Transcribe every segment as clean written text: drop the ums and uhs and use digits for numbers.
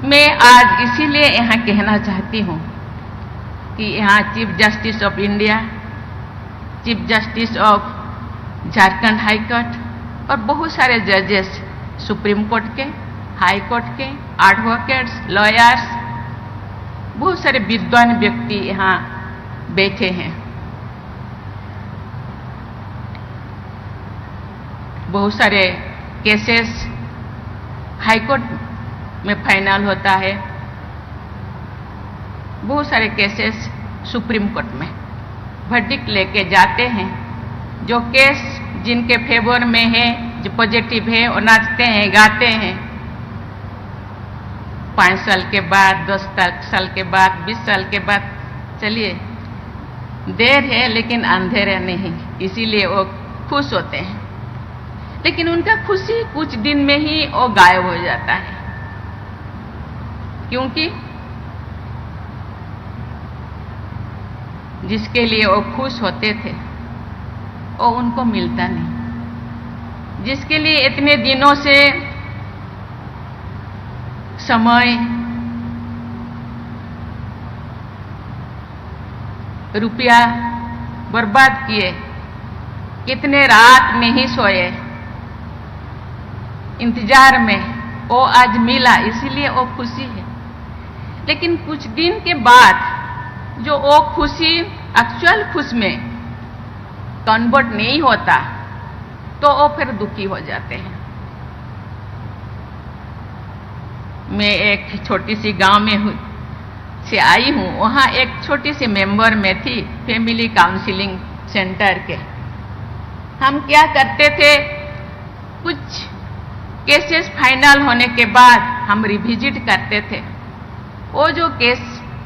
मैं आज इसीलिए यहाँ कहना चाहती हूँ कि यहाँ chief justice of India, chief justice of Jharkhand high court और बहुत सारे जजेस सुप्रीम कोर्ट के, हाई कोर्ट के, एडवोकेट्स, लॉयर्स, बहुत सारे विद्वान व्यक्ति यहाँ बैठे हैं। बहुत सारे केसेस हाई कोर्ट में फाइनल होता है, बहुत सारे केसेस सुप्रीम कोर्ट में वर्डिक्ट लेके जाते हैं। जो केस जिनके फेवर में है, जो पॉजिटिव है, वो नाचते हैं, गाते हैं। 5 साल के बाद, 10 साल के बाद, 20 साल के बाद, चलिए देर है लेकिन अंधेरा नहीं, इसीलिए वो खुश होते हैं। लेकिन उनका खुशी कुछ दिन में ही वो गायब हो जाता है, क्योंकि जिसके लिए वो खुश होते थे वो उनको मिलता नहीं। जिसके लिए इतने दिनों से समय, रुपया बर्बाद किए, कितने रात में ही सोए इंतजार में, वो आज मिला, इसीलिए वो खुशी है। लेकिन कुछ दिन के बाद जो वो खुशी एक्चुअल खुश में कन्वर्ट नहीं होता तो वो फिर दुखी हो जाते हैं। मैं एक छोटी सी गांव में से आई हूँ, वहाँ एक छोटी सी मेंबर में थी फैमिली काउंसलिंग सेंटर के। हम क्या करते थे, कुछ केसेस फाइनल होने के बाद हम रिविजिट करते थे। वो जो केस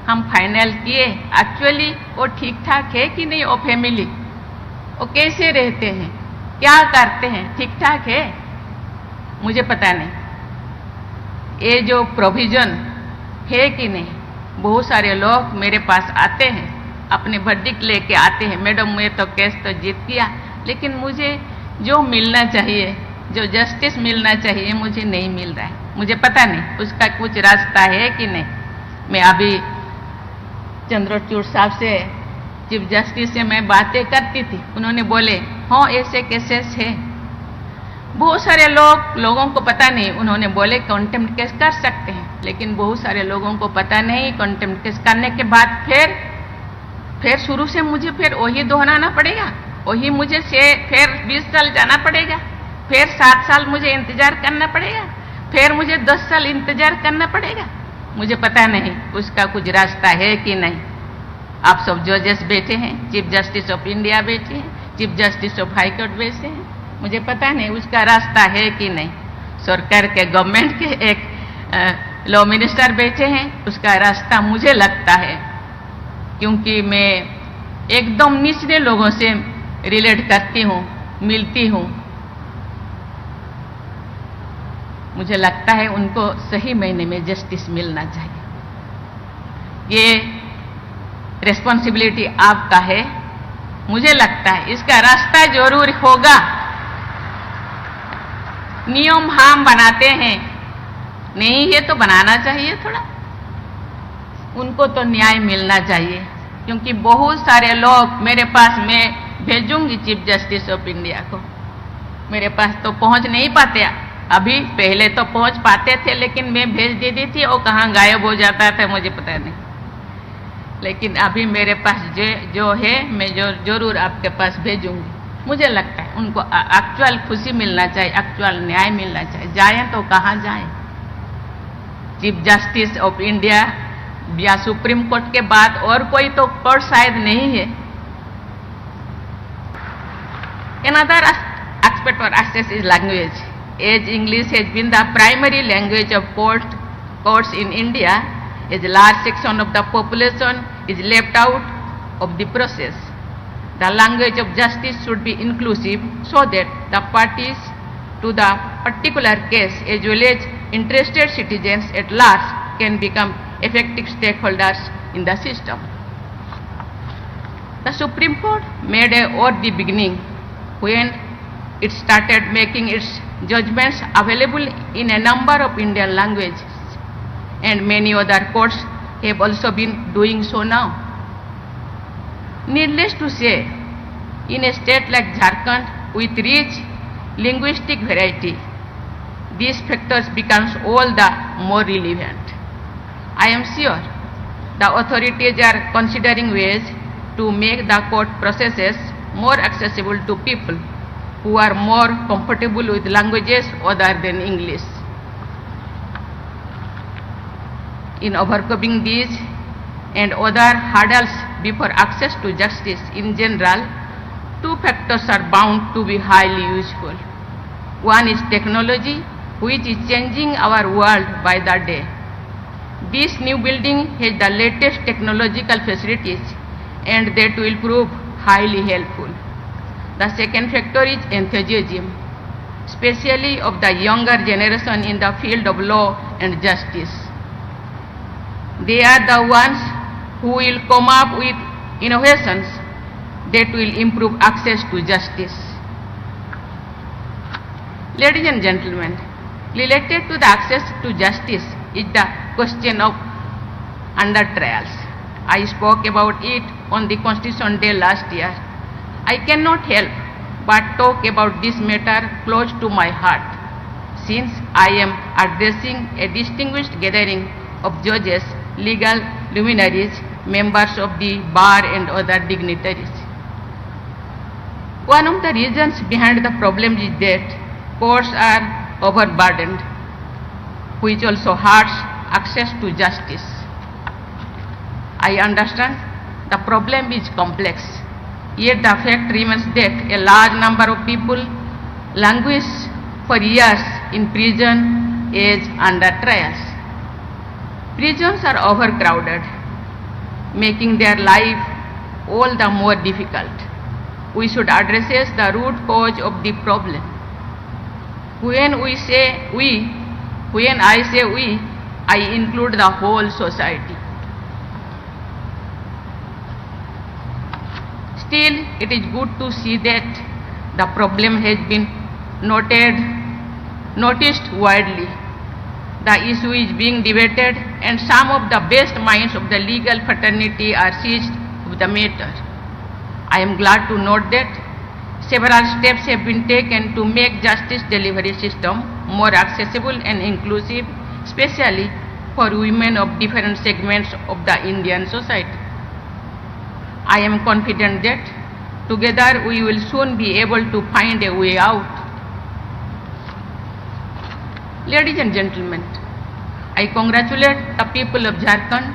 हम फाइनल किए एक्चुअली वो ठीक ठाक है कि नहीं, वो फैमिली वो कैसे रहते हैं, क्या करते हैं, ठीक ठाक है, मुझे पता नहीं। ये जो प्रोविजन है कि नहीं। बहुत सारे लोग मेरे पास आते हैं, अपने वर्डिक्ट लेके आते हैं, मैडम मैं तो केस तो जीत गया, लेकिन मुझे जो मिलना चाहिए, जो जस्टिस मिलना चाहिए, मुझे नहीं मिल रहा है। मुझे पता नहीं उसका कुछ रास्ता है कि नहीं। मैं अभी चंद्रचूड़ साहब से, चीफ जस्टिस से मैं बातें करती थी, उन्होंने बोले हाँ ऐसे केसेस है। बहुत सारे लोगों को पता नहीं, उन्होंने बोले कंटेम्प्ट केस कर सकते हैं, लेकिन बहुत सारे लोगों को पता नहीं। कंटेम्प्ट केस करने के बाद फिर शुरू से मुझे फिर वही दोहराना पड़ेगा, वही मुझे फिर 20 साल जाना पड़ेगा, फिर 7 साल मुझे इंतजार करना पड़ेगा, फिर मुझे 10 साल इंतजार करना पड़ेगा। मुझे पता नहीं उसका कुछ रास्ता है कि नहीं। आप सब जजेस बैठे हैं, चीफ जस्टिस ऑफ इंडिया बैठे हैं, chief justice of high court बैठे हैं, मुझे पता नहीं उसका रास्ता है कि नहीं। सरकार के, गवर्नमेंट के एक लॉ मिनिस्टर बैठे हैं, उसका रास्ता मुझे लगता है, क्योंकि मैं एकदम निचले लोगों से रिलेट करती हूँ, मिलती हूँ। मुझे लगता है उनको सही महीने में जस्टिस मिलना चाहिए। ये रिस्पॉन्सिबिलिटी आपका है। मुझे लगता है इसका रास्ता जरूर होगा। नियम हम बनाते हैं, नहीं है तो बनाना चाहिए थोड़ा। उनको तो न्याय मिलना चाहिए, क्योंकि बहुत सारे लोग मेरे पास, मैं भेजूंगी चीफ जस्टिस ऑफ इंडिया को, मेरे पास तो पहुंच नहीं पाते अभी। पहले तो पहुंच पाते थे, लेकिन मैं भेज देती थी, वो कहाँ गायब हो जाता था मुझे पता नहीं। लेकिन अभी मेरे पास जो है, मैं जरूर आपके पास भेजूंगी। मुझे लगता है उनको एक्चुअल खुशी मिलना चाहिए, एक्चुअल न्याय मिलना चाहिए। जाएं तो कहाँ जाएं? चीफ जस्टिस ऑफ इंडिया या सुप्रीम कोर्ट के बाद और कोई तो कोर्ट शायद नहीं है। Another aspect or access is language. As English has been the primary language of courts in India, a large section of the population is left out of the process. The language of justice should be inclusive so that the parties to the particular case as well as interested citizens at large can become effective stakeholders in the system. The Supreme Court made a at the beginning when it started making its judgments available in a number of Indian languages. and many other courts have also been doing so now. Needless to say, in a state like Jharkhand with rich linguistic variety, these factors becomes all the more relevant. I am sure the authorities are considering ways to make the court processes more accessible to people who are more comfortable with languages other than English. In overcoming these and other hurdles before access to justice in general, two factors are bound to be highly useful. One is technology, which is changing our world by the day. This new building has the latest technological facilities and that will prove highly helpful. The second factor is enthusiasm, especially of the younger generation in the field of law and justice. They are the ones who will come up with innovations that will improve access to justice. Ladies and gentlemen, related to the access to justice is the question of under trials. I spoke about it on the Constitution Day last year. I cannot help but talk about this matter close to my heart, since I am addressing a distinguished gathering of judges, legal luminaries, members of the bar and other dignitaries. One of the reasons behind the problem is that courts are overburdened, which also hurts access to justice. I understand the problem is complex, yet the fact remains that a large number of people languish for years in prison as under trials. Prisons are overcrowded, making their life all the more difficult. We should address the root cause of the problem. When I say we, I include the whole society. Still, it is good to see that the problem has been noticed widely. The issue is being debated and some of the best minds of the legal fraternity are seized of the matter. I am glad to note that several steps have been taken to make justice delivery system more accessible and inclusive, especially for women of different segments of the Indian society. I am confident that together we will soon be able to find a way out. Ladies and gentlemen, I congratulate the people of Jharkhand,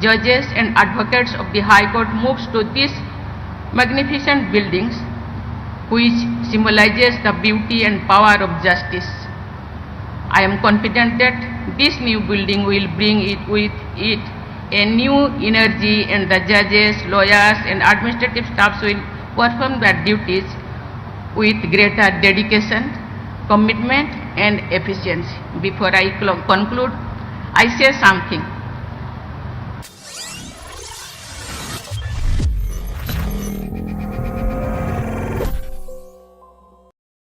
judges and advocates of the High Court moves to these magnificent buildings, which symbolizes the beauty and power of justice. I am confident that this new building will bring with it a new energy, and the judges, lawyers and administrative staffs will perform their duties with greater dedication, commitment and efficiency. Before I conclude, I say something.